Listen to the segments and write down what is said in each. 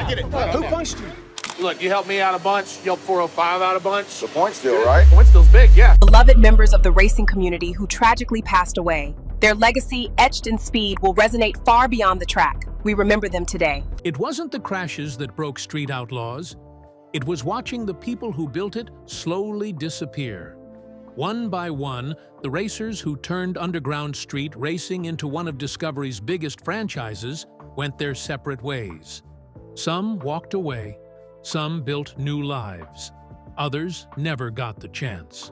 Get it. Who punched you? Look, you helped me out a bunch. You helped 405 out a bunch. The point steal, right? Point steal's big, yeah. Beloved members of the racing community who tragically passed away. Their legacy, etched in speed, will resonate far beyond the track. We remember them today. It wasn't the crashes that broke Street Outlaws. It was watching the people who built it slowly disappear. One by one, the racers who turned underground street racing into one of Discovery's biggest franchises went their separate ways. Some walked away. Some built new lives. Others never got the chance.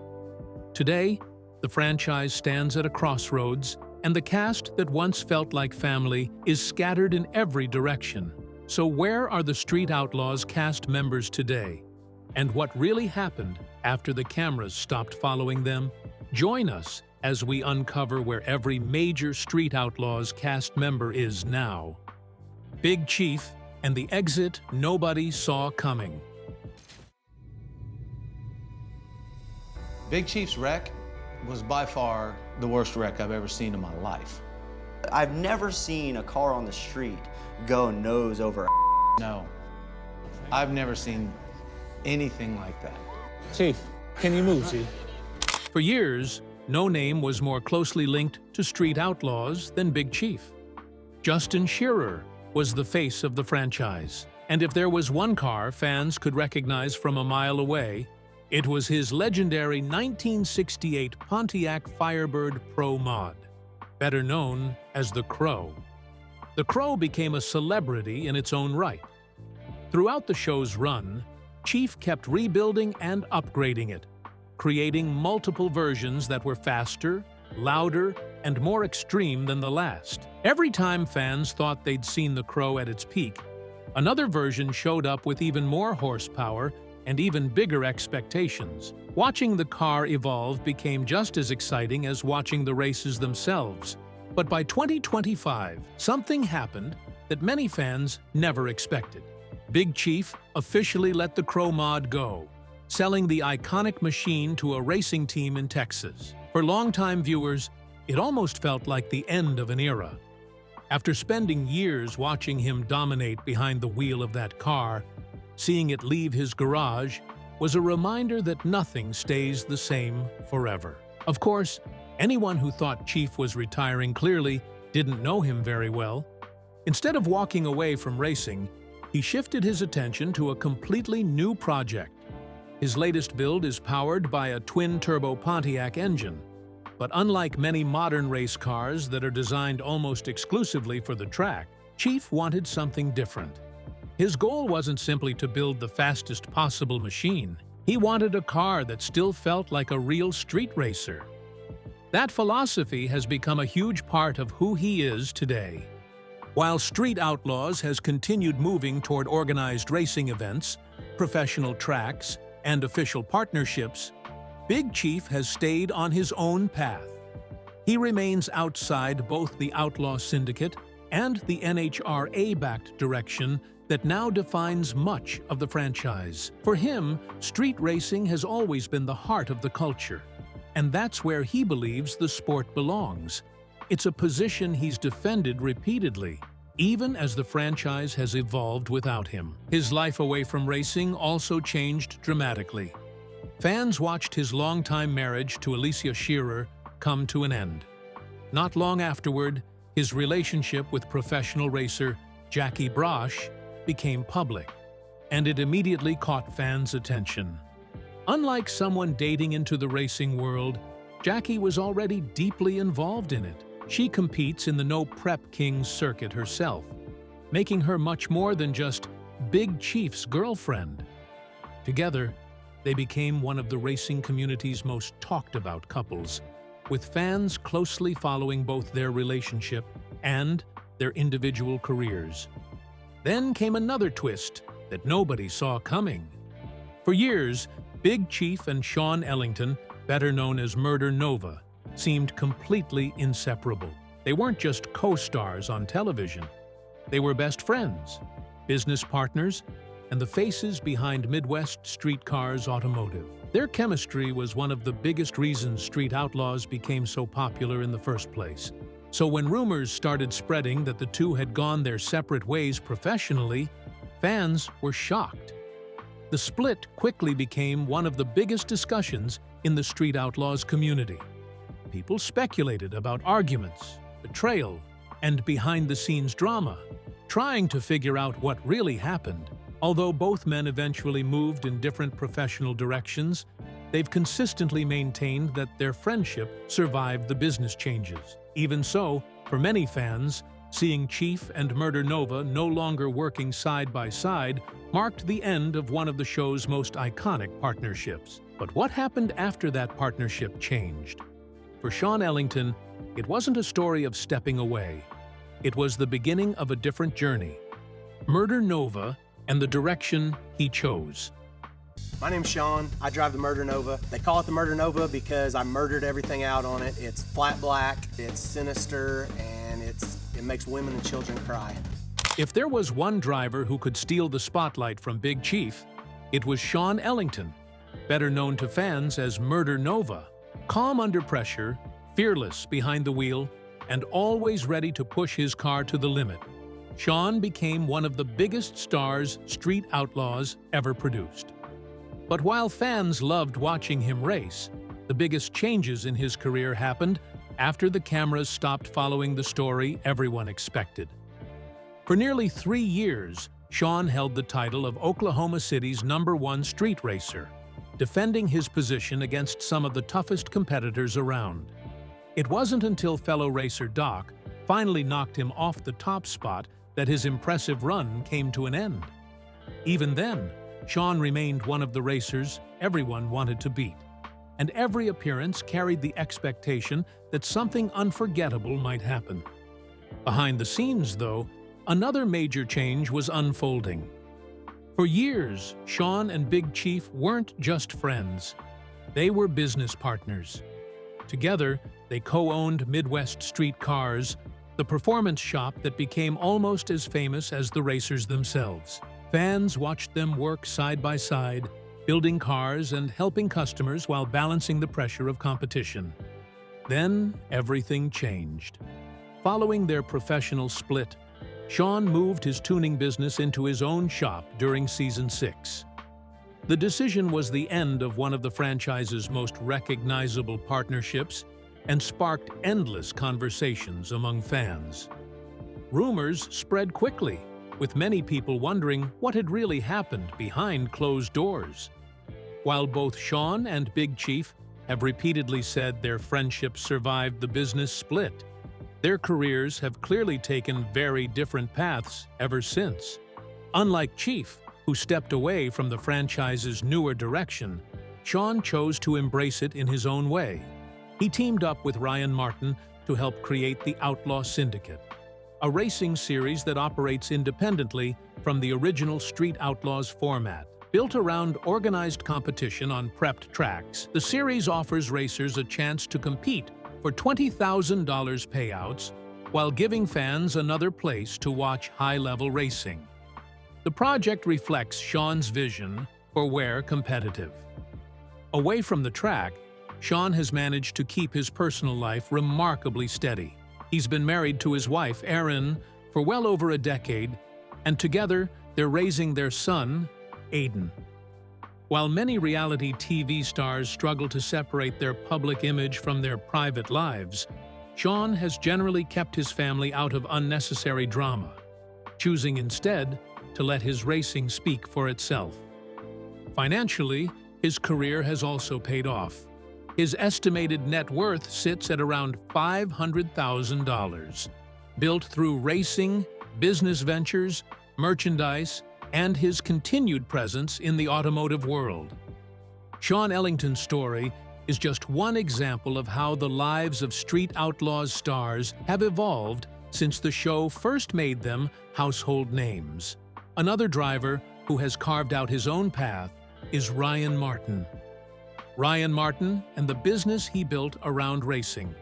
Today, the franchise stands at a crossroads, and the cast that once felt like family is scattered in every direction. So where are the Street Outlaws cast members today? And what really happened after the cameras stopped following them? Join us as we uncover where every major Street Outlaws cast member is now. Big Chief and the exit nobody saw coming. Big Chief's wreck was by far the worst wreck I've ever seen in my life. I've never seen a car on the street go nose over. No, I've never seen anything like that. Chief, can you move, Chief? For years, no name was more closely linked to Street Outlaws than Big Chief. Justin Shearer was the face of the franchise, and if there was one car fans could recognize from a mile away, it was his legendary 1968 Pontiac Firebird Pro Mod, better known as the Crow. The Crow became a celebrity in its own right. Throughout the show's run, Chief kept rebuilding and upgrading it, creating multiple versions that were faster, louder, and more extreme than the last. Every time fans thought they'd seen the Crow at its peak, another version showed up with even more horsepower and even bigger expectations. Watching the car evolve became just as exciting as watching the races themselves. But by 2025, something happened that many fans never expected. Big Chief officially let the Crow mod go, selling the iconic machine to a racing team in Texas. For longtime viewers, it almost felt like the end of an era. After spending years watching him dominate behind the wheel of that car, seeing it leave his garage was a reminder that nothing stays the same forever. Of course, anyone who thought Chief was retiring clearly didn't know him very well. Instead of walking away from racing, he shifted his attention to a completely new project. His latest build is powered by a twin-turbo Pontiac engine. But unlike many modern race cars that are designed almost exclusively for the track, Chief wanted something different. His goal wasn't simply to build the fastest possible machine. He wanted a car that still felt like a real street racer. That philosophy has become a huge part of who he is today. While Street Outlaws has continued moving toward organized racing events, professional tracks, and official partnerships, Big Chief has stayed on his own path. He remains outside both the Outlaw Syndicate and the NHRA-backed direction that now defines much of the franchise. For him, street racing has always been the heart of the culture, and that's where he believes the sport belongs. It's a position he's defended repeatedly, even as the franchise has evolved without him. His life away from racing also changed dramatically. Fans watched his longtime marriage to Alicia Shearer come to an end. Not long afterward, his relationship with professional racer Jackie Brosh became public, and it immediately caught fans' attention. Unlike someone dating into the racing world, Jackie was already deeply involved in it. She competes in the No Prep Kings circuit herself, making her much more than just Big Chief's girlfriend. Together, they became one of the racing community's most talked about couples, with fans closely following both their relationship and their individual careers. Then came another twist that nobody saw coming. For years, Big Chief and Sean Ellington, better known as Murder Nova, seemed completely inseparable. They weren't just co-stars on television. They were best friends, business partners, and the faces behind Midwest Street Cars Automotive. Their chemistry was one of the biggest reasons Street Outlaws became so popular in the first place. So when rumors started spreading that the two had gone their separate ways professionally, Fans were shocked. The split quickly became one of the biggest discussions in the Street Outlaws community. People speculated about arguments, betrayal, and behind-the-scenes drama, trying to figure out what really happened. Although both men eventually moved in different professional directions, they've consistently maintained that their friendship survived the business changes. Even so, for many fans, seeing Chief and Murder Nova no longer working side by side marked the end of one of the show's most iconic partnerships. But what happened after that partnership changed? For Sean Ellington, it wasn't a story of stepping away. It was the beginning of a different journey. Murder Nova and the direction he chose. My name's Sean. I drive the Murder Nova. They call it the Murder Nova because I murdered everything out on it. It's flat black, it's sinister, and it makes women and children cry. If there was one driver who could steal the spotlight from Big Chief, it was Sean Ellington, better known to fans as Murder Nova. Calm under pressure, fearless behind the wheel, and always ready to push his car to the limit, Sean became one of the biggest stars Street Outlaws ever produced. But while fans loved watching him race, the biggest changes in his career happened after the cameras stopped following the story everyone expected. For nearly 3 years, Sean held the title of Oklahoma City's #1 street racer, defending his position against some of the toughest competitors around. It wasn't until fellow racer Doc finally knocked him off the top spot that his impressive run came to an end. Even then, Sean remained one of the racers everyone wanted to beat, and every appearance carried the expectation that something unforgettable might happen. Behind the scenes, though, another major change was unfolding. For years, Sean and Big Chief weren't just friends. They were business partners. Together, they co-owned Midwest Street Cars, the performance shop that became almost as famous as the racers themselves. Fans watched them work side by side, building cars and helping customers while balancing the pressure of competition. Then, everything changed. Following their professional split, Sean moved his tuning business into his own shop during Season 6. The decision was the end of one of the franchise's most recognizable partnerships and sparked endless conversations among fans. Rumors spread quickly, with many people wondering what had really happened behind closed doors. While both Sean and Big Chief have repeatedly said their friendship survived the business split, their careers have clearly taken very different paths ever since. Unlike Chief, who stepped away from the franchise's newer direction, Sean chose to embrace it in his own way. He teamed up with Ryan Martin to help create the Outlaw Syndicate, a racing series that operates independently from the original Street Outlaws format. Built around organized competition on prepped tracks, the series offers racers a chance to compete for $20,000 payouts while giving fans another place to watch high-level racing. The project reflects Sean's vision for where competitive. Away from the track, Sean has managed to keep his personal life remarkably steady. He's been married to his wife, Erin, for well over a decade, and together they're raising their son, Aiden. While many reality TV stars struggle to separate their public image from their private lives, Sean has generally kept his family out of unnecessary drama, choosing instead to let his racing speak for itself. Financially, his career has also paid off. His estimated net worth sits at around $500,000, built through racing, business ventures, merchandise, and his continued presence in the automotive world. Sean Ellington's story is just one example of how the lives of Street Outlaws stars have evolved since the show first made them household names. Another driver who has carved out his own path is Ryan Martin. Ryan Martin and the business he built around racing.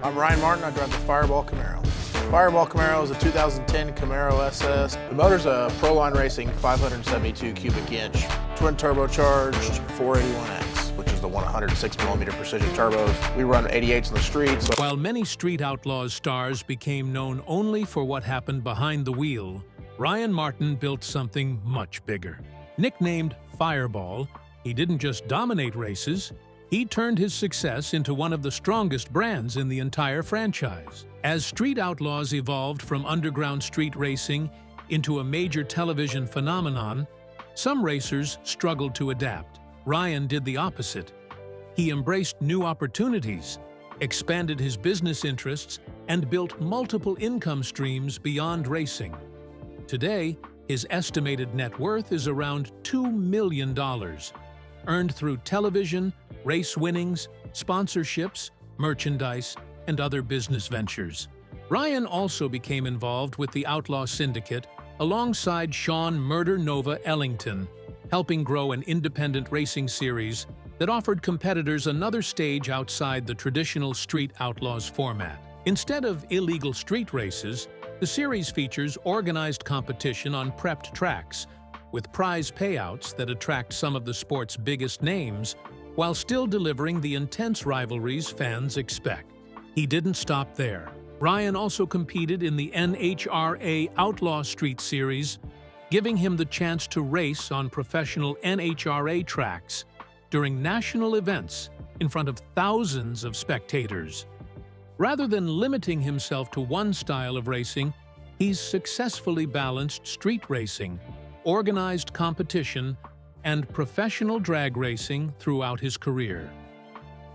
I'm Ryan Martin. I drive the Fireball Camaro. Fireball Camaro is a 2010 Camaro SS. The motor's a Proline Racing 572 cubic inch, twin turbocharged 481X, which is the 106mm precision turbos. We run 88s on the street. While many Street Outlaws stars became known only for what happened behind the wheel, Ryan Martin built something much bigger. Nicknamed Fireball, he didn't just dominate races, he turned his success into one of the strongest brands in the entire franchise. As Street Outlaws evolved from underground street racing into a major television phenomenon, some racers struggled to adapt. Ryan did the opposite. He embraced new opportunities, expanded his business interests, and built multiple income streams beyond racing. Today, his estimated net worth is around $2 million, earned through television, race winnings, sponsorships, merchandise, and other business ventures. Ryan also became involved with the Outlaw Syndicate alongside Sean "Murder Nova" Ellington, helping grow an independent racing series that offered competitors another stage outside the traditional Street Outlaws format. Instead of illegal street races, the series features organized competition on prepped tracks, with prize payouts that attract some of the sport's biggest names, while still delivering the intense rivalries fans expect. He didn't stop there. Ryan also competed in the NHRA Outlaw Street Series, giving him the chance to race on professional NHRA tracks during national events in front of thousands of spectators. Rather than limiting himself to one style of racing, he's successfully balanced street racing, organized competition, and professional drag racing throughout his career.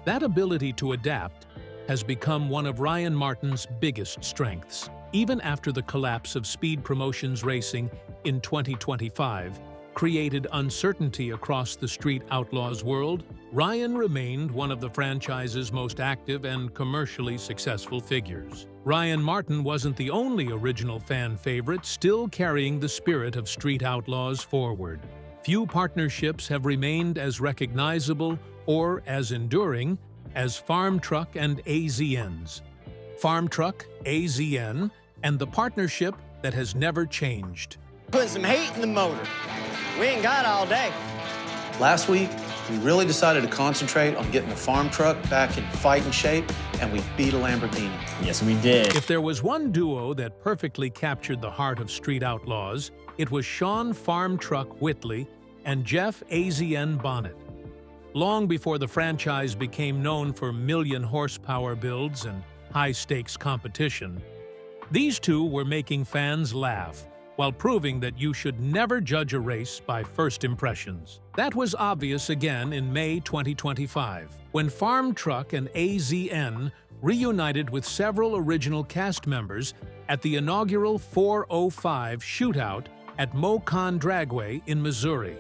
That ability to adapt has become one of Ryan Martin's biggest strengths. Even after the collapse of Speed Promotions racing in 2025 created uncertainty across the Street Outlaws world, Ryan remained one of the franchise's most active and commercially successful figures. Ryan Martin wasn't the only original fan favorite still carrying the spirit of Street Outlaws forward. Few partnerships have remained as recognizable or as enduring as Farm Truck and AZN's. Farm Truck, AZN, and the partnership that has never changed. Putting some hate in the motor. We ain't got all day. Last week, we really decided to concentrate on getting the farm truck back in fighting shape, and we beat a Lamborghini. Yes, we did. If there was one duo that perfectly captured the heart of Street Outlaws, it was Sean "Farm Truck" Whitley and Jeff "AZN" Bonnet. Long before the franchise became known for million-horsepower builds and high-stakes competition, these two were making fans laugh while proving that you should never judge a race by first impressions. That was obvious again in May 2025, when Farm Truck and AZN reunited with several original cast members at the inaugural 405 shootout at Mo-Con Dragway in Missouri.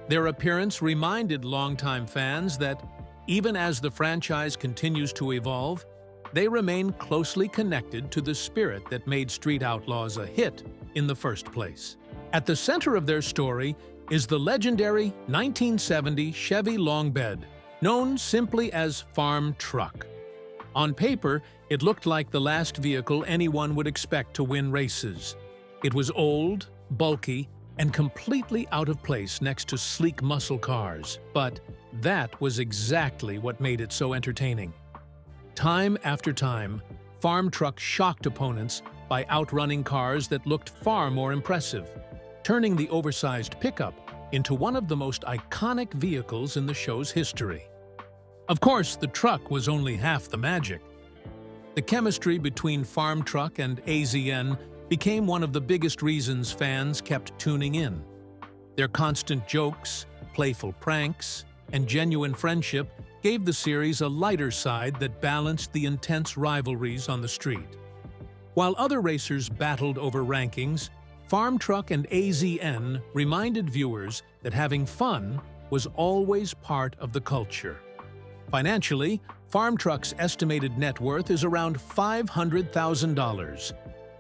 Their appearance reminded longtime fans that, even as the franchise continues to evolve, they remain closely connected to the spirit that made Street Outlaws a hit in the first place. At the center of their story is the legendary 1970 Chevy long bed, known simply as Farm Truck. On paper, it looked like the last vehicle anyone would expect to win races. It was old, bulky, and completely out of place next to sleek muscle cars, but that was exactly what made it so entertaining. Time after time, Farm Truck shocked opponents by outrunning cars that looked far more impressive, turning the oversized pickup into one of the most iconic vehicles in the show's history. Of course, the truck was only half the magic. The chemistry between Farm Truck and AZN became one of the biggest reasons fans kept tuning in. Their constant jokes, playful pranks, and genuine friendship gave the series a lighter side that balanced the intense rivalries on the street. While other racers battled over rankings, Farm Truck and AZN reminded viewers that having fun was always part of the culture. Financially, Farm Truck's estimated net worth is around $500,000,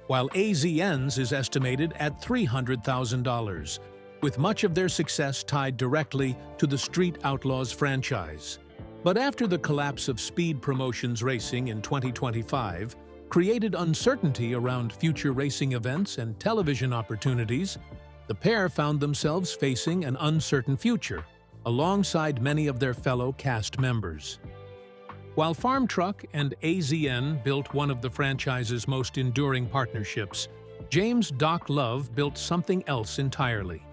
while AZN's is estimated at $300,000, with much of their success tied directly to the Street Outlaws franchise. But after the collapse of Speed Promotions racing in 2025 created uncertainty around future racing events and television opportunities, the pair found themselves facing an uncertain future, alongside many of their fellow cast members. While Farm Truck and AZN built one of the franchise's most enduring partnerships, James "Doc" Love built something else entirely.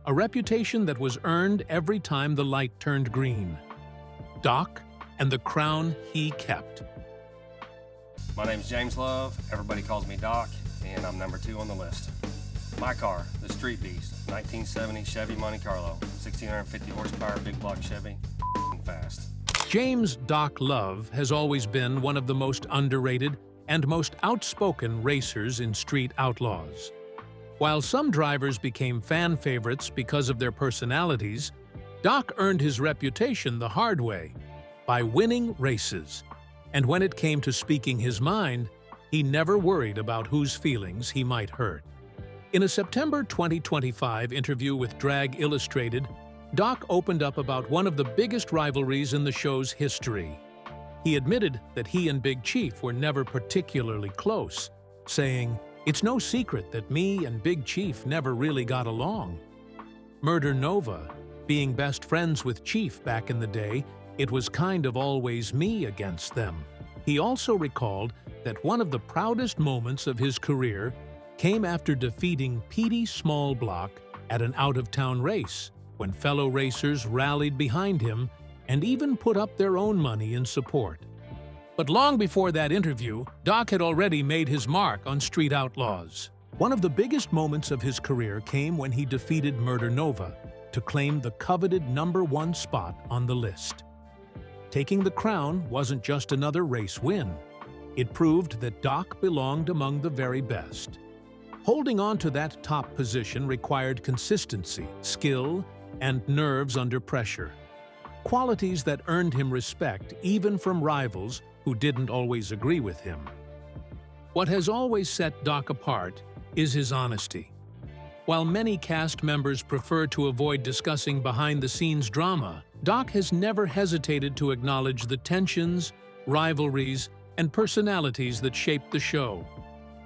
A reputation that was earned every time the light turned green. Doc and the crown he kept. My name's James Love. Everybody calls me Doc, and I'm number 2 on the list. My car, the Street Beast, 1970 Chevy Monte Carlo, 1,650 horsepower, big block Chevy, fast. James "Doc" Love has always been one of the most underrated and most outspoken racers in Street Outlaws. While some drivers became fan favorites because of their personalities, Doc earned his reputation the hard way, by winning races. And when it came to speaking his mind, he never worried about whose feelings he might hurt. In a September 2025 interview with Drag Illustrated, Doc opened up about one of the biggest rivalries in the show's history. He admitted that he and Big Chief were never particularly close, saying, "It's no secret that me and Big Chief never really got along." Murder Nova, being best friends with Chief back in the day, it was kind of always me against them. He also recalled that one of the proudest moments of his career came after defeating Petey Smallblock at an out-of-town race, when fellow racers rallied behind him and even put up their own money in support. But long before that interview, Doc had already made his mark on Street Outlaws. One of the biggest moments of his career came when he defeated Murder Nova to claim the coveted #1 spot on the list. Taking the crown wasn't just another race win. It proved that Doc belonged among the very best. Holding on to that top position required consistency, skill, and nerves under pressure. Qualities that earned him respect even from rivals who didn't always agree with him. What has always set Doc apart is his honesty. While many cast members prefer to avoid discussing behind-the-scenes drama, Doc has never hesitated to acknowledge the tensions, rivalries, and personalities that shaped the show.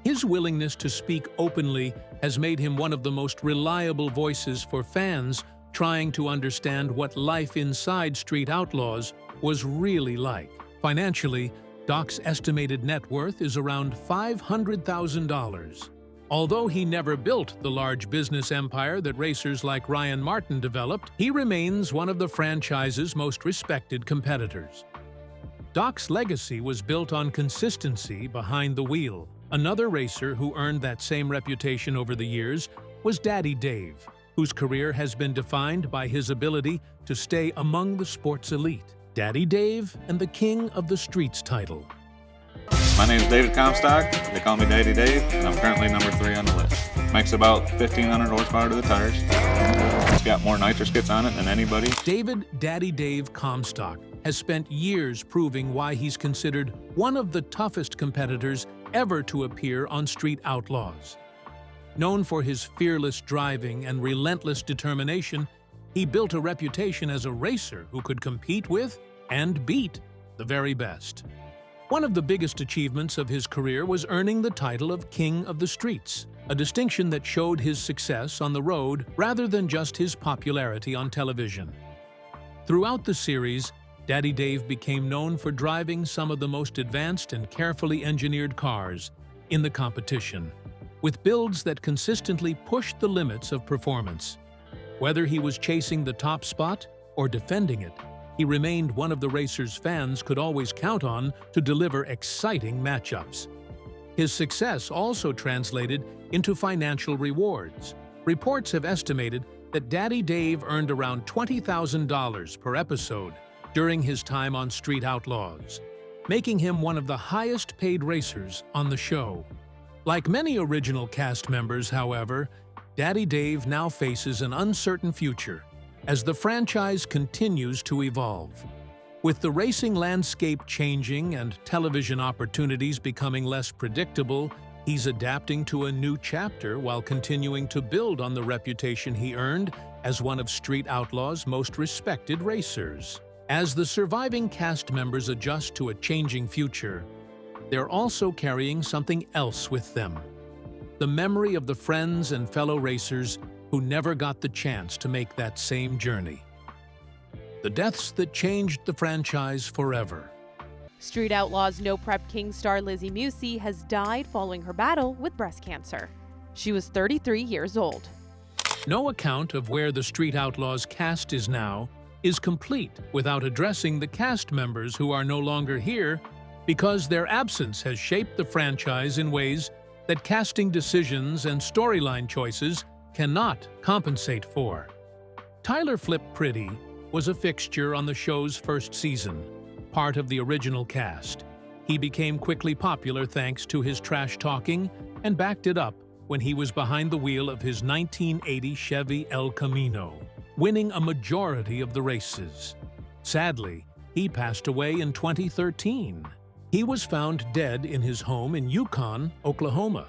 His willingness to speak openly has made him one of the most reliable voices for fans trying to understand what life inside Street Outlaws was really like. Financially, Doc's estimated net worth is around $500,000. Although he never built the large business empire that racers like Ryan Martin developed, he remains one of the franchise's most respected competitors. Doc's legacy was built on consistency behind the wheel. Another racer who earned that same reputation over the years was Daddy Dave, whose career has been defined by his ability to stay among the sport's elite. Daddy Dave and the King of the Streets title. My name is David Comstock. They call me Daddy Dave, and I'm currently number 3 on the list. Makes about 1,500 horsepower to the tires. It's got more nitrous kits on it than anybody. David "Daddy Dave" Comstock has spent years proving why he's considered one of the toughest competitors ever to appear on Street Outlaws. Known for his fearless driving and relentless determination, he built a reputation as a racer who could compete with and beat the very best. One of the biggest achievements of his career was earning the title of King of the Streets, a distinction that showed his success on the road rather than just his popularity on television. Throughout the series, Daddy Dave became known for driving some of the most advanced and carefully engineered cars in the competition, with builds that consistently pushed the limits of performance. Whether he was chasing the top spot or defending it, he remained one of the racers fans could always count on to deliver exciting matchups. His success also translated into financial rewards. Reports have estimated that Daddy Dave earned around $20,000 per episode during his time on Street Outlaws, making him one of the highest-paid racers on the show. Like many original cast members, however, Daddy Dave now faces an uncertain future as the franchise continues to evolve. With the racing landscape changing and television opportunities becoming less predictable, he's adapting to a new chapter while continuing to build on the reputation he earned as one of Street Outlaws' most respected racers. As the surviving cast members adjust to a changing future, they're also carrying something else with them: the memory of the friends and fellow racers who never got the chance to make that same journey. The deaths that changed the franchise forever. Street Outlaws No Prep King star Lizzie Musey has died following her battle with breast cancer. She was 33 years old. No account of where the Street Outlaws cast is now is complete without addressing the cast members who are no longer here because their absence has shaped the franchise in ways that casting decisions and storyline choices cannot compensate for. Tyler Flip Pretty was a fixture on the show's first season, part of the original cast. He became quickly popular thanks to his trash talking and backed it up when he was behind the wheel of his 1980 Chevy El Camino, winning a majority of the races. Sadly, he passed away in 2013. He was found dead in his home in Yukon, Oklahoma,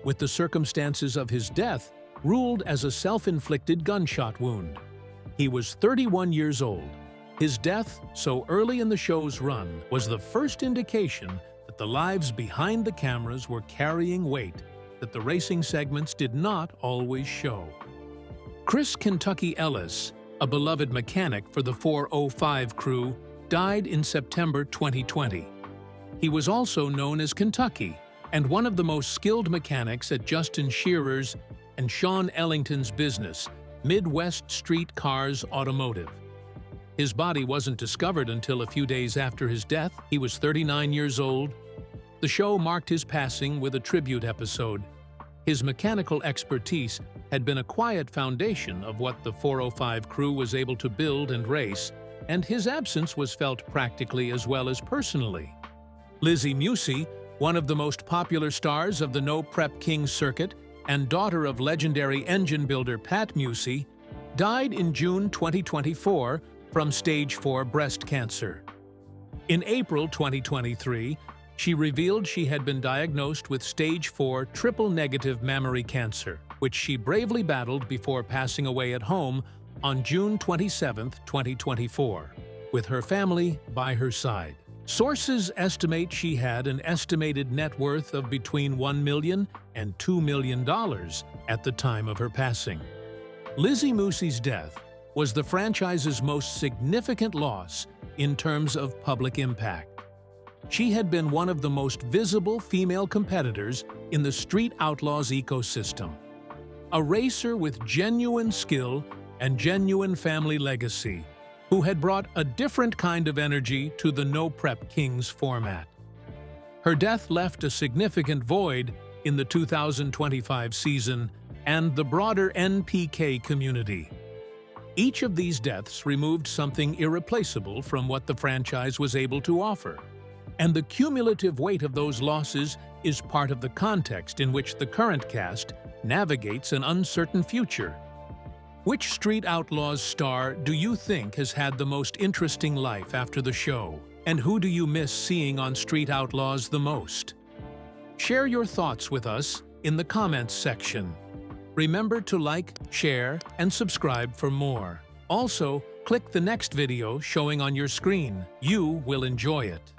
with the circumstances of his death ruled as a self-inflicted gunshot wound. He was 31 years old. His death, so early in the show's run, was the first indication that the lives behind the cameras were carrying weight that the racing segments did not always show. Chris Kentucky Ellis, a beloved mechanic for the 405 crew, died in September 2020. He was also known as Kentucky and one of the most skilled mechanics at Justin Shearer's and Sean Ellington's business, Midwest Street Cars Automotive. His body wasn't discovered until a few days after his death. He was 39 years old. The show marked his passing with a tribute episode. His mechanical expertise had been a quiet foundation of what the 405 crew was able to build and race, and his absence was felt practically as well as personally. Lizzie Musey, one of the most popular stars of the No Prep King circuit and daughter of legendary engine builder Pat Musey, died in June 2024 from stage 4 breast cancer. In April 2023, she revealed she had been diagnosed with stage 4 triple-negative mammary cancer, which she bravely battled before passing away at home on June 27, 2024, with her family by her side. Sources estimate she had an estimated net worth of between $1 million and $2 million at the time of her passing. Lizzie Musey's death was the franchise's most significant loss in terms of public impact. She had been one of the most visible female competitors in the Street Outlaws ecosystem, a racer with genuine skill and genuine family legacy, who had brought a different kind of energy to the No Prep Kings format. Her death left a significant void in the 2025 season and the broader NPK community. Each of these deaths removed something irreplaceable from what the franchise was able to offer, and the cumulative weight of those losses is part of the context in which the current cast navigates an uncertain future. Which Street Outlaws star do you think has had the most interesting life after the show? And who do you miss seeing on Street Outlaws the most? Share your thoughts with us in the comments section. Remember to like, share, and subscribe for more. Also, click the next video showing on your screen. You will enjoy it.